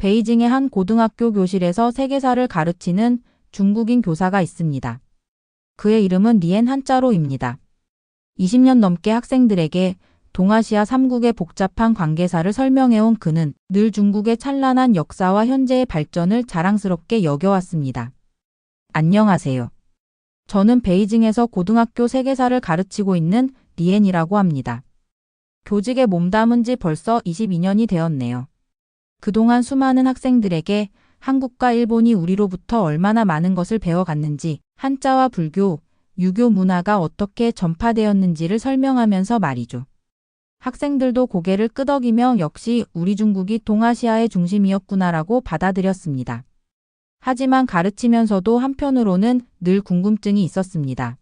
베이징의 한 고등학교 교실에서 세계사를 가르치는 중국인 교사가 있습니다. 그의 이름은 리엔 한자로입니다. 20년 넘게 학생들에게 동아시아 3국의 복잡한 관계사를 설명해온 그는 늘 중국의 찬란한 역사와 현재의 발전을 자랑스럽게 여겨왔습니다. 안녕하세요. 저는 베이징에서 고등학교 세계사를 가르치고 있는 리엔이라고 합니다. 교직에 몸담은 지 벌써 22년이 되었네요. 그동안 수많은 학생들에게 한국과 일본이 우리로부터 얼마나 많은 것을 배워갔는지, 한자와 불교, 유교 문화가 어떻게 전파되었는지를 설명하면서 말이죠. 학생들도 고개를 끄덕이며 역시 우리 중국이 동아시아의 중심이었구나라고 받아들였습니다. 하지만 가르치면서도 한편으로는 늘 궁금증이 있었습니다.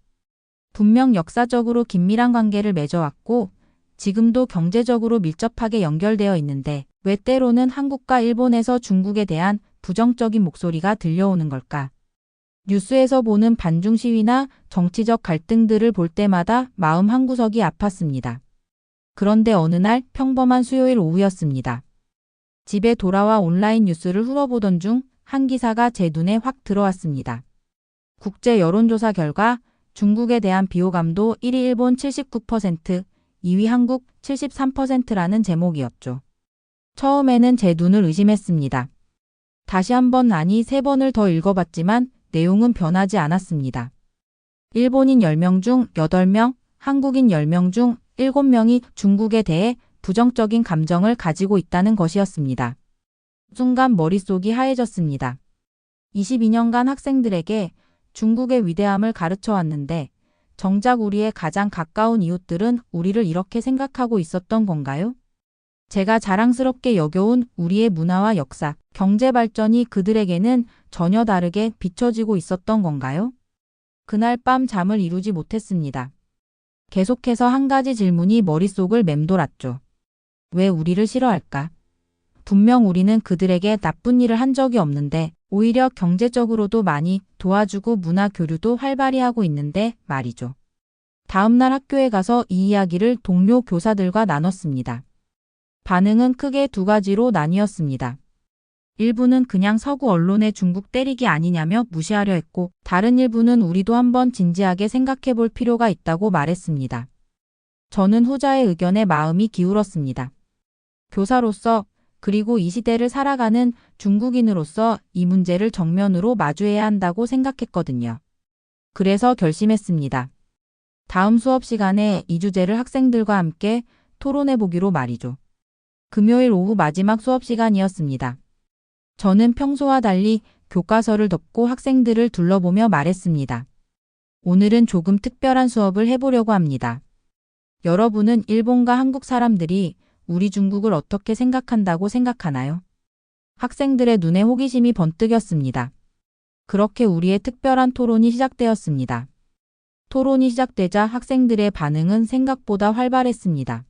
분명 역사적으로 긴밀한 관계를 맺어왔고 지금도 경제적으로 밀접하게 연결되어 있는데 왜 때로는 한국과 일본에서 중국에 대한 부정적인 목소리가 들려오는 걸까? 뉴스에서 보는 반중 시위나 정치적 갈등들을 볼 때마다 마음 한구석이 아팠습니다. 그런데 어느 날 평범한 수요일 오후였습니다. 집에 돌아와 온라인 뉴스를 훑어보던 중 한 기사가 제 눈에 확 들어왔습니다. 국제 여론조사 결과 중국에 대한 비호감도 1위 일본 79%, 2위 한국 73%라는 제목이었죠. 처음에는 제 눈을 의심했습니다. 다시 한 번 아니 3번을 더 읽어봤지만 내용은 변하지 않았습니다. 일본인 10명 중 8명, 한국인 10명 중 7명이 중국에 대해 부정적인 감정을 가지고 있다는 것이었습니다. 순간 머릿속이 하얘졌습니다. 22년간 학생들에게 중국의 위대함을 가르쳐 왔는데 정작 우리의 가장 가까운 이웃들은 우리를 이렇게 생각하고 있었던 건가요? 제가 자랑스럽게 여겨온 우리의 문화와 역사, 경제 발전이 그들에게는 전혀 다르게 비춰지고 있었던 건가요? 그날 밤 잠을 이루지 못했습니다. 계속해서 한 가지 질문이 머릿속을 맴돌았죠. 왜 우리를 싫어할까? 분명 우리는 그들에게 나쁜 일을 한 적이 없는데 오히려 경제적으로도 많이 도와주고 문화 교류도 활발히 하고 있는데 말이죠. 다음날 학교에 가서 이 이야기를 동료 교사들과 나눴습니다. 반응은 크게 2가지로 나뉘었습니다. 일부는 그냥 서구 언론의 중국 때리기 아니냐며 무시하려 했고 다른 일부는 우리도 한번 진지하게 생각해 볼 필요가 있다고 말했습니다. 저는 후자의 의견에 마음이 기울었습니다. 교사로서 그리고 이 시대를 살아가는 중국인으로서 이 문제를 정면으로 마주해야 한다고 생각했거든요. 그래서 결심했습니다. 다음 수업 시간에 이 주제를 학생들과 함께 토론해 보기로 말이죠. 금요일 오후 마지막 수업 시간이었습니다. 저는 평소와 달리 교과서를 덮고 학생들을 둘러보며 말했습니다. 오늘은 조금 특별한 수업을 해보려고 합니다. 여러분은 일본과 한국 사람들이 우리 중국을 어떻게 생각한다고 생각하나요? 학생들의 눈에 호기심이 번뜩였습니다. 그렇게 우리의 특별한 토론이 시작되었습니다. 토론이 시작되자 학생들의 반응은 생각보다 활발했습니다.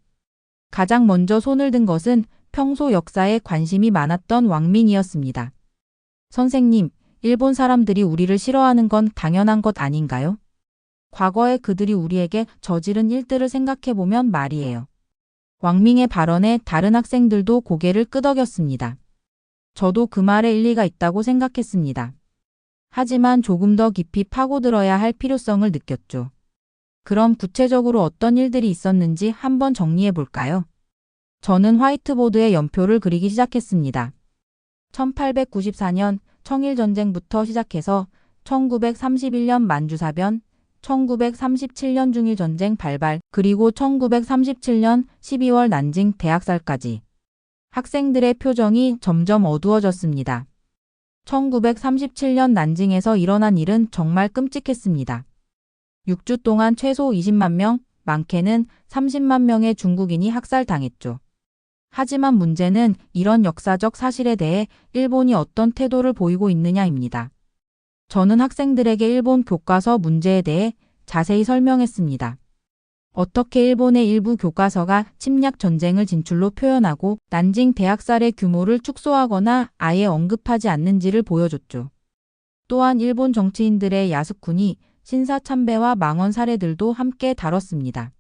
가장 먼저 손을 든 것은 평소 역사에 관심이 많았던 왕민이었습니다. 선생님, 일본 사람들이 우리를 싫어하는 건 당연한 것 아닌가요? 과거에 그들이 우리에게 저지른 일들을 생각해보면 말이에요. 왕밍의 발언에 다른 학생들도 고개를 끄덕였습니다. 저도 그 말에 일리가 있다고 생각했습니다. 하지만 조금 더 깊이 파고들어야 할 필요성을 느꼈죠. 그럼 구체적으로 어떤 일들이 있었는지 한번 정리해 볼까요? 저는 화이트보드에 연표를 그리기 시작했습니다. 1894년 청일전쟁부터 시작해서 1931년 만주사변, 1937년 중일전쟁 발발, 그리고 1937년 12월 난징 대학살까지. 학생들의 표정이 점점 어두워졌습니다. 1937년 난징에서 일어난 일은 정말 끔찍했습니다. 6주 동안 최소 20만 명, 많게는 30만 명의 중국인이 학살당했죠. 하지만 문제는 이런 역사적 사실에 대해 일본이 어떤 태도를 보이고 있느냐입니다. 저는 학생들에게 일본 교과서 문제에 대해 자세히 설명했습니다. 어떻게 일본의 일부 교과서가 침략 전쟁을 진출로 표현하고 난징 대학살의 규모를 축소하거나 아예 언급하지 않는지를 보여줬죠. 또한 일본 정치인들의 야스쿠니, 신사참배와 망언 사례들도 함께 다뤘습니다.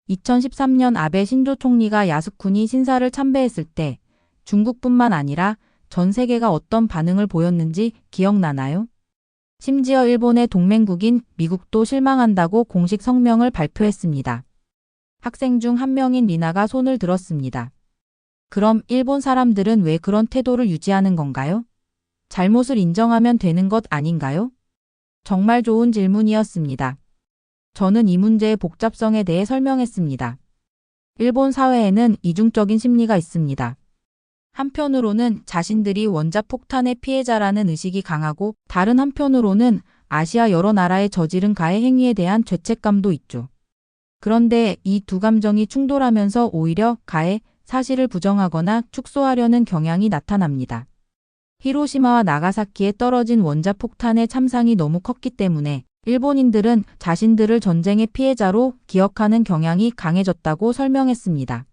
2013년 아베 신조 총리가 야스쿠니 신사를 참배했을 때 중국뿐만 아니라 전 세계가 어떤 반응을 보였는지 기억나나요? 심지어 일본의 동맹국인 미국도 실망한다고 공식 성명을 발표했습니다. 학생 중 한 명인 리나가 손을 들었습니다. 그럼 일본 사람들은 왜 그런 태도를 유지하는 건가요? 잘못을 인정하면 되는 것 아닌가요? 정말 좋은 질문이었습니다. 저는 이 문제의 복잡성에 대해 설명했습니다. 일본 사회에는 이중적인 심리가 있습니다. 한편으로는 자신들이 원자폭탄의 피해자라는 의식이 강하고 다른 한편으로는 아시아 여러 나라에 저지른 가해 행위에 대한 죄책감도 있죠. 그런데 이 두 감정이 충돌하면서 오히려 가해 사실을 부정하거나 축소하려는 경향이 나타납니다. 히로시마와 나가사키에 떨어진 원자폭탄의 참상이 너무 컸기 때문에 일본인들은 자신들을 전쟁의 피해자로 기억하는 경향이 강해졌다고 설명했습니다.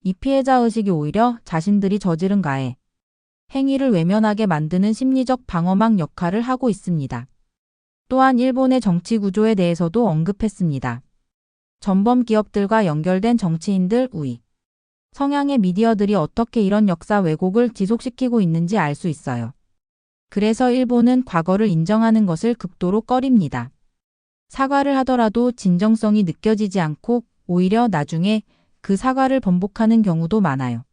이 피해자 의식이 오히려 자신들이 저지른 가해 행위를 외면하게 만드는 심리적 방어막 역할을 하고 있습니다. 또한 일본의 정치 구조에 대해서도 언급했습니다. 전범 기업들과 연결된 정치인들 우위 성향의 미디어들이 어떻게 이런 역사 왜곡을 지속시키고 있는지 알 수 있어요. 그래서 일본은 과거를 인정하는 것을 극도로 꺼립니다. 사과를 하더라도 진정성이 느껴지지 않고 오히려 나중에 그 사과를 번복하는 경우도 많아요.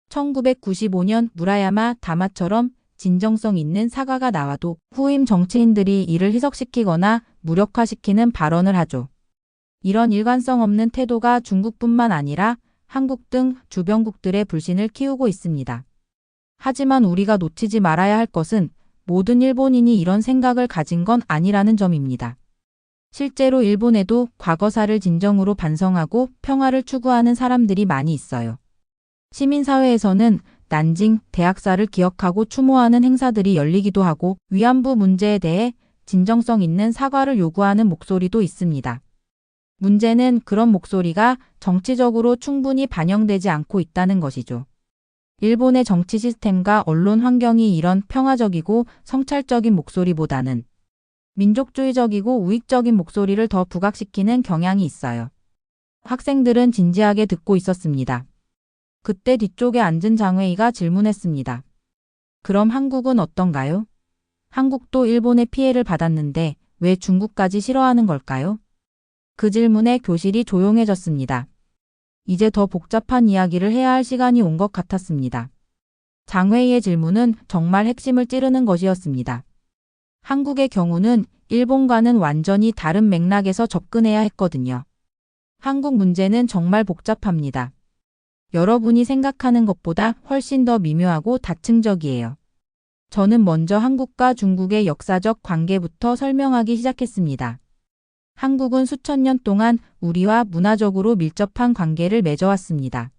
1995년 무라야마 다마처럼 진정성 있는 사과가 나와도 후임 정치인들이 이를 희석시키거나 무력화시키는 발언을 하죠. 이런 일관성 없는 태도가 중국뿐만 아니라 한국 등 주변국들의 불신을 키우고 있습니다. 하지만 우리가 놓치지 말아야 할 것은 모든 일본인이 이런 생각을 가진 건 아니라는 점입니다. 실제로 일본에도 과거사를 진정으로 반성하고 평화를 추구하는 사람들이 많이 있어요. 시민사회에서는 난징 대학살을 기억하고 추모하는 행사들이 열리기도 하고 위안부 문제에 대해 진정성 있는 사과를 요구하는 목소리도 있습니다. 문제는 그런 목소리가 정치적으로 충분히 반영되지 않고 있다는 것이죠. 일본의 정치 시스템과 언론 환경이 이런 평화적이고 성찰적인 목소리보다는 민족주의적이고 우익적인 목소리를 더 부각시키는 경향이 있어요. 학생들은 진지하게 듣고 있었습니다. 그때 뒤쪽에 앉은 장웨이가 질문했습니다. 그럼 한국은 어떤가요? 한국도 일본의 피해를 받았는데 왜 중국까지 싫어하는 걸까요? 그 질문에 교실이 조용해졌습니다. 이제 더 복잡한 이야기를 해야 할 시간이 온 것 같았습니다. 장웨이의 질문은 정말 핵심을 찌르는 것이었습니다. 한국의 경우는 일본과는 완전히 다른 맥락에서 접근해야 했거든요. 한국 문제는 정말 복잡합니다. 여러분이 생각하는 것보다 훨씬 더 미묘하고 다층적이에요. 저는 먼저 한국과 중국의 역사적 관계부터 설명하기 시작했습니다. 한국은 수천 년 동안 우리와 문화적으로 밀접한 관계를 맺어왔습니다.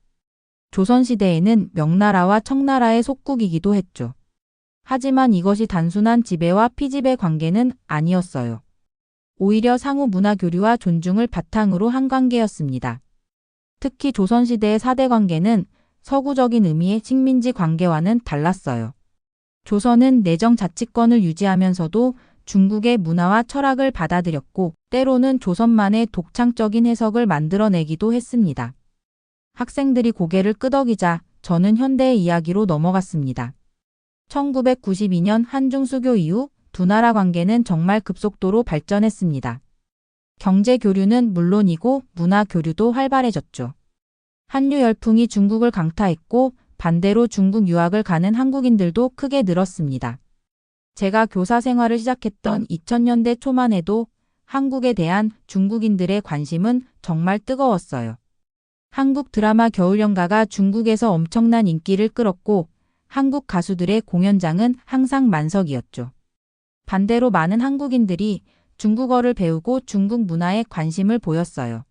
조선시대에는 명나라와 청나라의 속국이기도 했죠. 하지만 이것이 단순한 지배와 피지배 관계는 아니었어요. 오히려 상호 문화 교류와 존중을 바탕으로 한 관계였습니다. 특히 조선시대의 사대 관계는 서구적인 의미의 식민지 관계와는 달랐어요. 조선은 내정 자치권을 유지하면서도 중국의 문화와 철학을 받아들였고 때로는 조선만의 독창적인 해석을 만들어내기도 했습니다. 학생들이 고개를 끄덕이자 저는 현대의 이야기로 넘어갔습니다. 1992년 한중 수교 이후 두 나라 관계는 정말 급속도로 발전했습니다. 경제 교류는 물론이고 문화 교류도 활발해졌죠. 한류 열풍이 중국을 강타했고 반대로 중국 유학을 가는 한국인들도 크게 늘었습니다. 제가 교사 생활을 시작했던 2000년대 초만 해도 한국에 대한 중국인들의 관심은 정말 뜨거웠어요. 한국 드라마 겨울연가가 중국에서 엄청난 인기를 끌었고 한국 가수들의 공연장은 항상 만석이었죠. 반대로 많은 한국인들이 중국어를 배우고 중국 문화에 관심을 보였어요.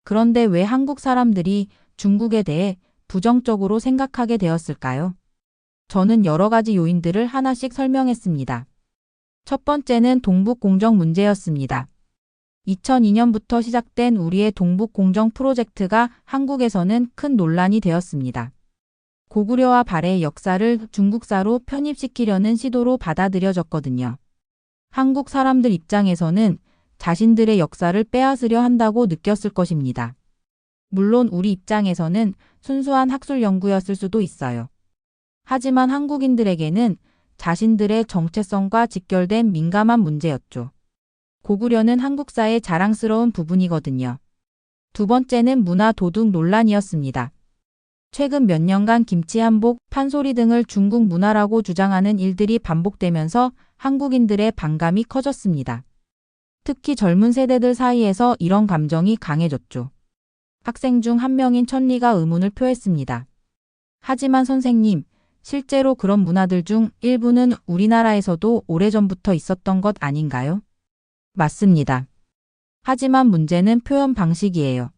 그런데 왜 한국 사람들이 중국에 대해 부정적으로 생각하게 되었을까요? 저는 여러 가지 요인들을 하나씩 설명했습니다. 첫 번째는 동북공정 문제였습니다. 2002년부터 시작된 우리의 동북공정 프로젝트가 한국에서는 큰 논란이 되었습니다. 고구려와 발해의 역사를 중국사로 편입시키려는 시도로 받아들여졌거든요. 한국 사람들 입장에서는 자신들의 역사를 빼앗으려 한다고 느꼈을 것입니다. 물론 우리 입장에서는 순수한 학술 연구였을 수도 있어요. 하지만 한국인들에게는 자신들의 정체성과 직결된 민감한 문제였죠. 고구려는 한국사의 자랑스러운 부분이거든요. 두 번째는 문화 도둑 논란이었습니다. 최근 몇 년간 김치 한복, 판소리 등을 중국 문화라고 주장하는 일들이 반복되면서 한국인들의 반감이 커졌습니다. 특히 젊은 세대들 사이에서 이런 감정이 강해졌죠. 학생 중 한 명인 천리가 의문을 표했습니다. 하지만 선생님, 실제로 그런 문화들 중 일부는 우리나라에서도 오래전부터 있었던 것 아닌가요? 맞습니다. 하지만 문제는 표현 방식이에요.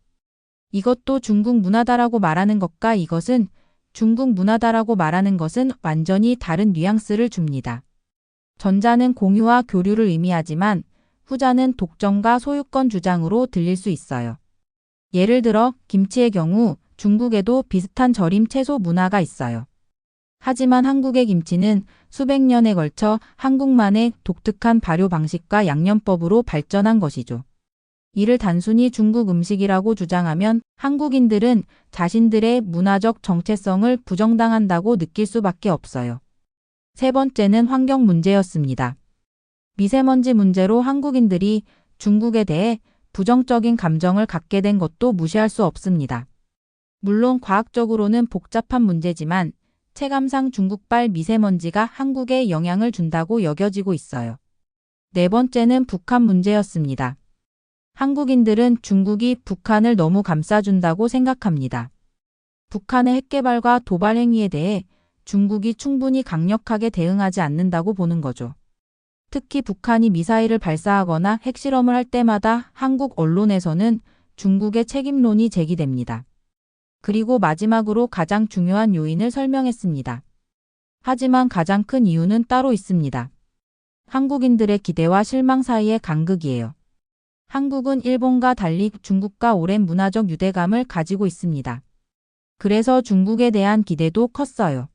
이것도 중국 문화다라고 말하는 것과 이것은 중국 문화다라고 말하는 것은 완전히 다른 뉘앙스를 줍니다. 전자는 공유와 교류를 의미하지만 후자는 독점과 소유권 주장으로 들릴 수 있어요. 예를 들어 김치의 경우 중국에도 비슷한 절임 채소 문화가 있어요. 하지만 한국의 김치는 수백 년에 걸쳐 한국만의 독특한 발효 방식과 양념법으로 발전한 것이죠. 이를 단순히 중국 음식이라고 주장하면 한국인들은 자신들의 문화적 정체성을 부정당한다고 느낄 수밖에 없어요. 세 번째는 환경 문제였습니다. 미세먼지 문제로 한국인들이 중국에 대해 부정적인 감정을 갖게 된 것도 무시할 수 없습니다. 물론 과학적으로는 복잡한 문제지만 체감상 중국발 미세먼지가 한국에 영향을 준다고 여겨지고 있어요. 네 번째는 북한 문제였습니다. 한국인들은 중국이 북한을 너무 감싸준다고 생각합니다. 북한의 핵개발과 도발 행위에 대해 중국이 충분히 강력하게 대응하지 않는다고 보는 거죠. 특히 북한이 미사일을 발사하거나 핵실험을 할 때마다 한국 언론에서는 중국의 책임론이 제기됩니다. 그리고 마지막으로 가장 중요한 요인을 설명했습니다. 하지만 가장 큰 이유는 따로 있습니다. 한국인들의 기대와 실망 사이의 간극이에요. 한국은 일본과 달리 중국과 오랜 문화적 유대감을 가지고 있습니다. 그래서 중국에 대한 기대도 컸어요.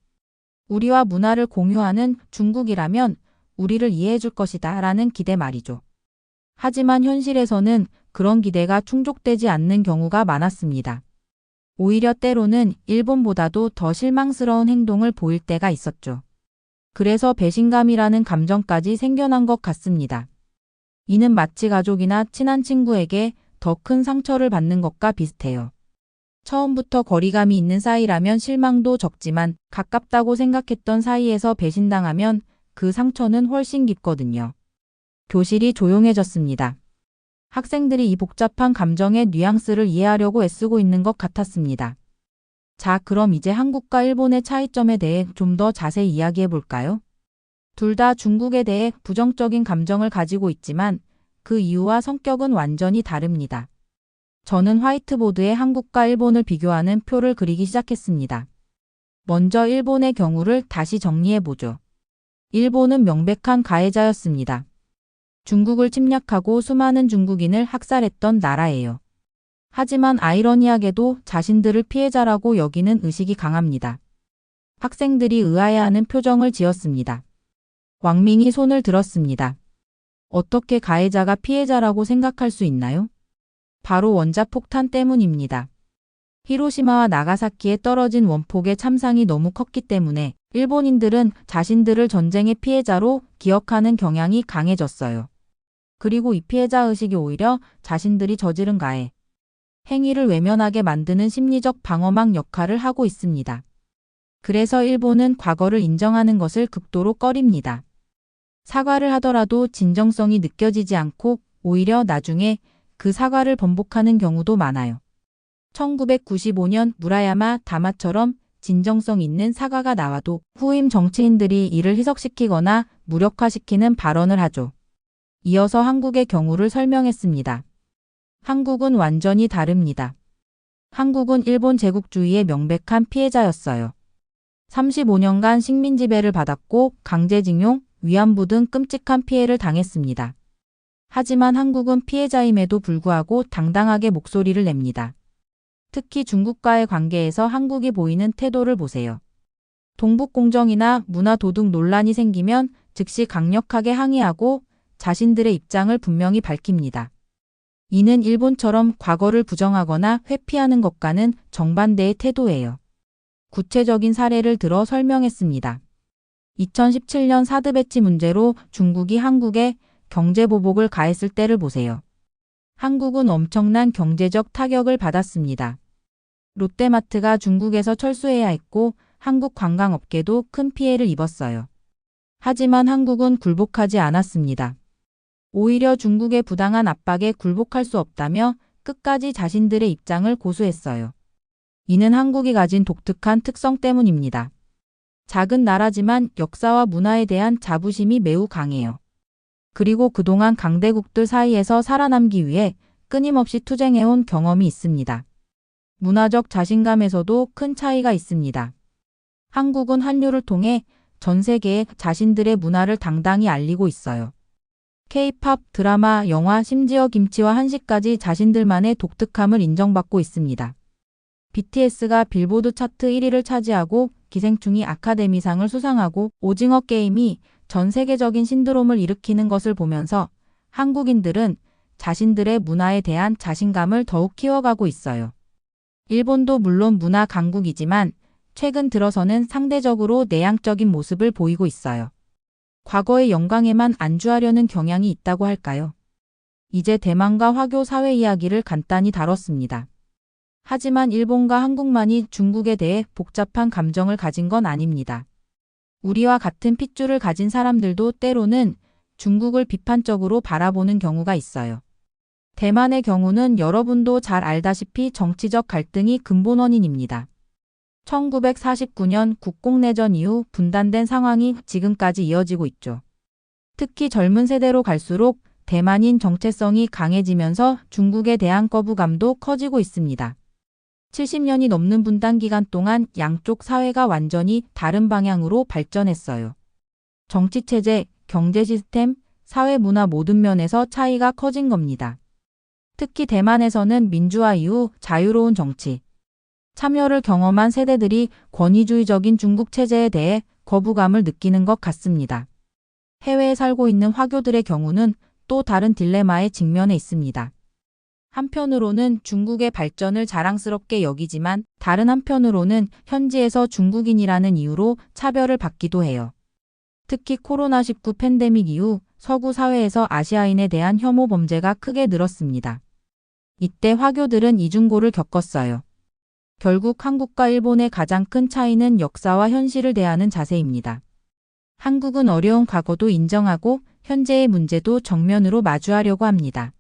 우리와 문화를 공유하는 중국이라면 우리를 이해해 줄 것이다 라는 기대 말이죠. 하지만 현실에서는 그런 기대가 충족되지 않는 경우가 많았습니다. 오히려 때로는 일본보다도 더 실망스러운 행동을 보일 때가 있었죠. 그래서 배신감이라는 감정까지 생겨난 것 같습니다. 이는 마치 가족이나 친한 친구에게 더 큰 상처를 받는 것과 비슷해요. 처음부터 거리감이 있는 사이라면 실망도 적지만 가깝다고 생각했던 사이에서 배신당하면 그 상처는 훨씬 깊거든요. 교실이 조용해졌습니다. 학생들이 이 복잡한 감정의 뉘앙스를 이해하려고 애쓰고 있는 것 같았습니다. 자, 그럼 이제 한국과 일본의 차이점에 대해 좀 더 자세히 이야기해 볼까요? 둘 다 중국에 대해 부정적인 감정을 가지고 있지만 그 이유와 성격은 완전히 다릅니다. 저는 화이트보드에 한국과 일본을 비교하는 표를 그리기 시작했습니다. 먼저 일본의 경우를 다시 정리해 보죠. 일본은 명백한 가해자였습니다. 중국을 침략하고 수많은 중국인을 학살했던 나라예요. 하지만 아이러니하게도 자신들을 피해자라고 여기는 의식이 강합니다. 학생들이 의아해하는 표정을 지었습니다. 왕밍이 손을 들었습니다. 어떻게 가해자가 피해자라고 생각할 수 있나요? 바로 원자폭탄 때문입니다. 히로시마와 나가사키에 떨어진 원폭의 참상이 너무 컸기 때문에 일본인들은 자신들을 전쟁의 피해자로 기억하는 경향이 강해졌어요. 그리고 이 피해자 의식이 오히려 자신들이 저지른 가해, 행위를 외면하게 만드는 심리적 방어막 역할을 하고 있습니다. 그래서 일본은 과거를 인정하는 것을 극도로 꺼립니다. 사과를 하더라도 진정성이 느껴지지 않고 오히려 나중에 그 사과를 번복하는 경우도 많아요. 1995년 무라야마 다마처럼 진정성 있는 사과가 나와도 후임 정치인들이 이를 희석시키거나 무력화시키는 발언을 하죠. 이어서 한국의 경우를 설명했습니다. 한국은 완전히 다릅니다. 한국은 일본 제국주의의 명백한 피해자였어요. 35년간 식민 지배를 받았고 강제징용, 위안부 등 끔찍한 피해를 당했습니다. 하지만 한국은 피해자임에도 불구하고 당당하게 목소리를 냅니다. 특히 중국과의 관계에서 한국이 보이는 태도를 보세요. 동북공정이나 문화도둑 논란이 생기면 즉시 강력하게 항의하고 자신들의 입장을 분명히 밝힙니다. 이는 일본처럼 과거를 부정하거나 회피하는 것과는 정반대의 태도예요. 구체적인 사례를 들어 설명했습니다. 2017년 사드 배치 문제로 중국이 한국에 경제보복을 가했을 때를 보세요. 한국은 엄청난 경제적 타격을 받았습니다. 롯데마트가 중국에서 철수해야 했고 한국 관광업계도 큰 피해를 입었어요. 하지만 한국은 굴복하지 않았습니다. 오히려 중국의 부당한 압박에 굴복할 수 없다며 끝까지 자신들의 입장을 고수했어요. 이는 한국이 가진 독특한 특성 때문입니다. 작은 나라지만 역사와 문화에 대한 자부심이 매우 강해요. 그리고 그동안 강대국들 사이에서 살아남기 위해 끊임없이 투쟁해온 경험이 있습니다. 문화적 자신감에서도 큰 차이가 있습니다. 한국은 한류를 통해 전 세계에 자신들의 문화를 당당히 알리고 있어요. K-팝, 드라마, 영화, 심지어 김치와 한식까지 자신들만의 독특함을 인정받고 있습니다. BTS가 빌보드 차트 1위를 차지하고 기생충이 아카데미상을 수상하고 오징어 게임이 전 세계적인 신드롬을 일으키는 것을 보면서 한국인들은 자신들의 문화에 대한 자신감을 더욱 키워가고 있어요. 일본도 물론 문화 강국이지만 최근 들어서는 상대적으로 내향적인 모습을 보이고 있어요. 과거의 영광에만 안주하려는 경향이 있다고 할까요? 이제 대만과 화교 사회 이야기를 간단히 다뤘습니다. 하지만 일본과 한국만이 중국에 대해 복잡한 감정을 가진 건 아닙니다. 우리와 같은 핏줄을 가진 사람들도 때로는 중국을 비판적으로 바라보는 경우가 있어요. 대만의 경우는 여러분도 잘 알다시피 정치적 갈등이 근본 원인입니다. 1949년 국공내전 이후 분단된 상황이 지금까지 이어지고 있죠. 특히 젊은 세대로 갈수록 대만인 정체성이 강해지면서 중국에 대한 거부감도 커지고 있습니다. 70년이 넘는 분단 기간 동안 양쪽 사회가 완전히 다른 방향으로 발전했어요. 정치체제, 경제 시스템, 사회 문화 모든 면에서 차이가 커진 겁니다. 특히 대만에서는 민주화 이후 자유로운 정치, 참여를 경험한 세대들이 권위주의적인 중국 체제에 대해 거부감을 느끼는 것 같습니다. 해외에 살고 있는 화교들의 경우는 또 다른 딜레마에 직면해 있습니다. 한편으로는 중국의 발전을 자랑스럽게 여기지만 다른 한편으로는 현지에서 중국인이라는 이유로 차별을 받기도 해요. 특히 코로나19 팬데믹 이후 서구 사회에서 아시아인에 대한 혐오 범죄가 크게 늘었습니다. 이때 화교들은 이중고를 겪었어요. 결국 한국과 일본의 가장 큰 차이는 역사와 현실을 대하는 자세입니다. 한국은 어려운 과거도 인정하고 현재의 문제도 정면으로 마주하려고 합니다.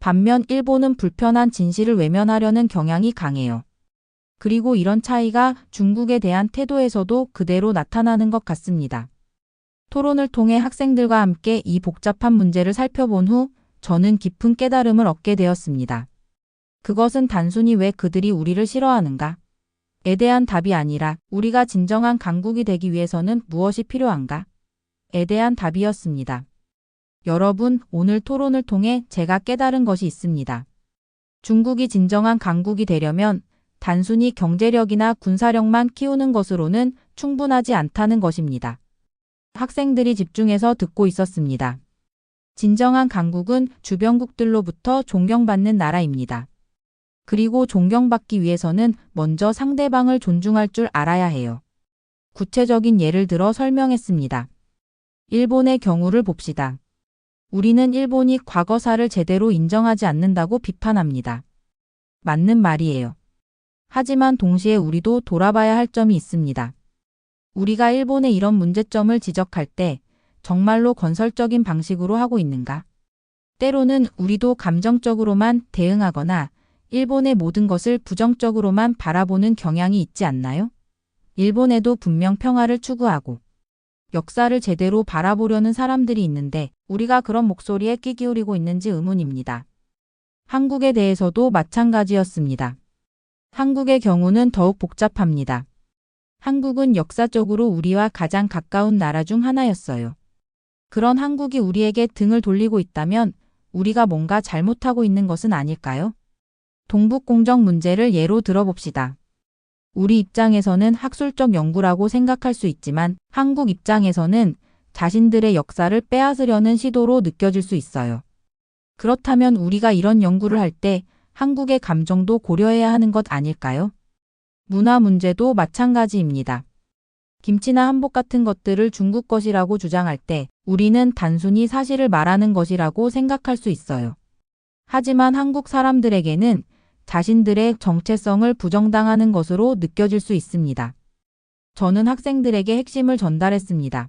반면 일본은 불편한 진실을 외면하려는 경향이 강해요. 그리고 이런 차이가 중국에 대한 태도에서도 그대로 나타나는 것 같습니다. 토론을 통해 학생들과 함께 이 복잡한 문제를 살펴본 후 저는 깊은 깨달음을 얻게 되었습니다. 그것은 단순히 왜 그들이 우리를 싫어하는가? 에 대한 답이 아니라 우리가 진정한 강국이 되기 위해서는 무엇이 필요한가? 에 대한 답이었습니다. 여러분, 오늘 토론을 통해 제가 깨달은 것이 있습니다. 중국이 진정한 강국이 되려면 단순히 경제력이나 군사력만 키우는 것으로는 충분하지 않다는 것입니다. 학생들이 집중해서 듣고 있었습니다. 진정한 강국은 주변국들로부터 존경받는 나라입니다. 그리고 존경받기 위해서는 먼저 상대방을 존중할 줄 알아야 해요. 구체적인 예를 들어 설명했습니다. 일본의 경우를 봅시다. 우리는 일본이 과거사를 제대로 인정하지 않는다고 비판합니다. 맞는 말이에요. 하지만 동시에 우리도 돌아봐야 할 점이 있습니다. 우리가 일본의 이런 문제점을 지적할 때 정말로 건설적인 방식으로 하고 있는가? 때로는 우리도 감정적으로만 대응하거나 일본의 모든 것을 부정적으로만 바라보는 경향이 있지 않나요? 일본에도 분명 평화를 추구하고 역사를 제대로 바라보려는 사람들이 있는데 우리가 그런 목소리에 귀 기울이고 있는지 의문입니다. 한국에 대해서도 마찬가지였습니다. 한국의 경우는 더욱 복잡합니다. 한국은 역사적으로 우리와 가장 가까운 나라 중 하나였어요. 그런 한국이 우리에게 등을 돌리고 있다면 우리가 뭔가 잘못하고 있는 것은 아닐까요? 동북공정 문제를 예로 들어봅시다. 우리 입장에서는 학술적 연구라고 생각할 수 있지만 한국 입장에서는 자신들의 역사를 빼앗으려는 시도로 느껴질 수 있어요. 그렇다면 우리가 이런 연구를 할 때 한국의 감정도 고려해야 하는 것 아닐까요? 문화 문제도 마찬가지입니다. 김치나 한복 같은 것들을 중국 것이라고 주장할 때 우리는 단순히 사실을 말하는 것이라고 생각할 수 있어요. 하지만 한국 사람들에게는 자신들의 정체성을 부정당하는 것으로 느껴질 수 있습니다. 저는 학생들에게 핵심을 전달했습니다.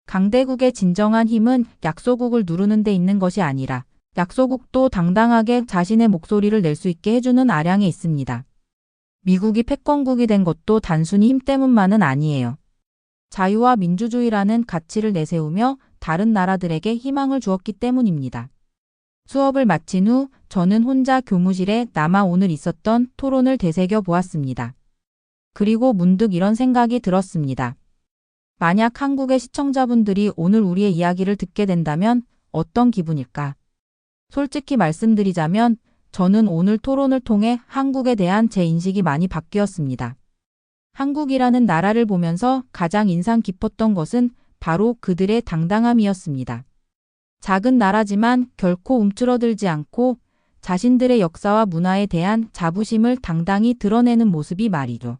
강대국의 진정한 힘은 약소국을 누르는 데 있는 것이 아니라 약소국도 당당하게 자신의 목소리를 낼 수 있게 해주는 아량에 있습니다. 미국이 패권국이 된 것도 단순히 힘 때문만은 아니에요. 자유와 민주주의라는 가치를 내세우며 다른 나라들에게 희망을 주었기 때문입니다. 수업을 마친 후 저는 혼자 교무실에 남아 오늘 있었던 토론을 되새겨 보았습니다. 그리고 문득 이런 생각이 들었습니다. 만약 한국의 시청자분들이 오늘 우리의 이야기를 듣게 된다면 어떤 기분일까? 솔직히 말씀드리자면 저는 오늘 토론을 통해 한국에 대한 제 인식이 많이 바뀌었습니다. 한국이라는 나라를 보면서 가장 인상 깊었던 것은 바로 그들의 당당함이었습니다. 작은 나라지만 결코 움츠러들지 않고 자신들의 역사와 문화에 대한 자부심을 당당히 드러내는 모습이 말이죠.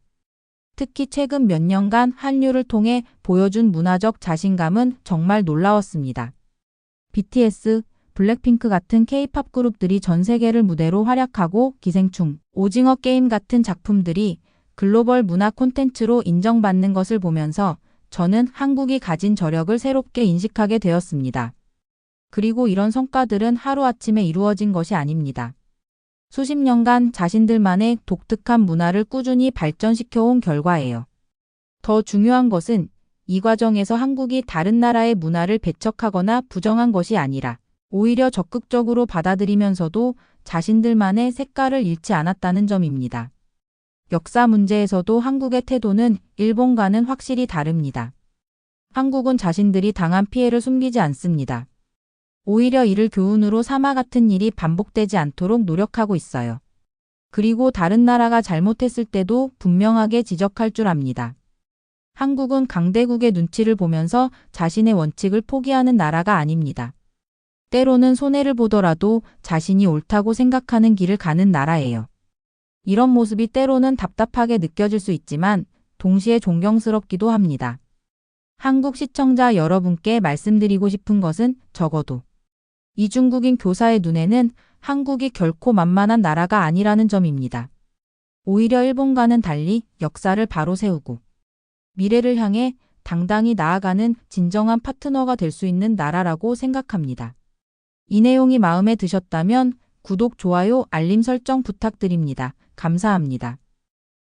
특히 최근 몇 년간 한류를 통해 보여준 문화적 자신감은 정말 놀라웠습니다. BTS, 블랙핑크 같은 K-팝 그룹들이 전 세계를 무대로 활약하고 기생충, 오징어 게임 같은 작품들이 글로벌 문화 콘텐츠로 인정받는 것을 보면서 저는 한국이 가진 저력을 새롭게 인식하게 되었습니다. 그리고 이런 성과들은 하루아침에 이루어진 것이 아닙니다. 수십 년간 자신들만의 독특한 문화를 꾸준히 발전시켜온 결과예요. 더 중요한 것은 이 과정에서 한국이 다른 나라의 문화를 배척하거나 부정한 것이 아니라 오히려 적극적으로 받아들이면서도 자신들만의 색깔을 잃지 않았다는 점입니다. 역사 문제에서도 한국의 태도는 일본과는 확실히 다릅니다. 한국은 자신들이 당한 피해를 숨기지 않습니다. 오히려 이를 교훈으로 삼아 같은 일이 반복되지 않도록 노력하고 있어요. 그리고 다른 나라가 잘못했을 때도 분명하게 지적할 줄 압니다. 한국은 강대국의 눈치를 보면서 자신의 원칙을 포기하는 나라가 아닙니다. 때로는 손해를 보더라도 자신이 옳다고 생각하는 길을 가는 나라예요. 이런 모습이 때로는 답답하게 느껴질 수 있지만 동시에 존경스럽기도 합니다. 한국 시청자 여러분께 말씀드리고 싶은 것은 적어도 이중국인 교사의 눈에는 한국이 결코 만만한 나라가 아니라는 점입니다. 오히려 일본과는 달리 역사를 바로 세우고 미래를 향해 당당히 나아가는 진정한 파트너가 될 수 있는 나라라고 생각합니다. 이 내용이 마음에 드셨다면 구독, 좋아요, 알림 설정 부탁드립니다. 감사합니다.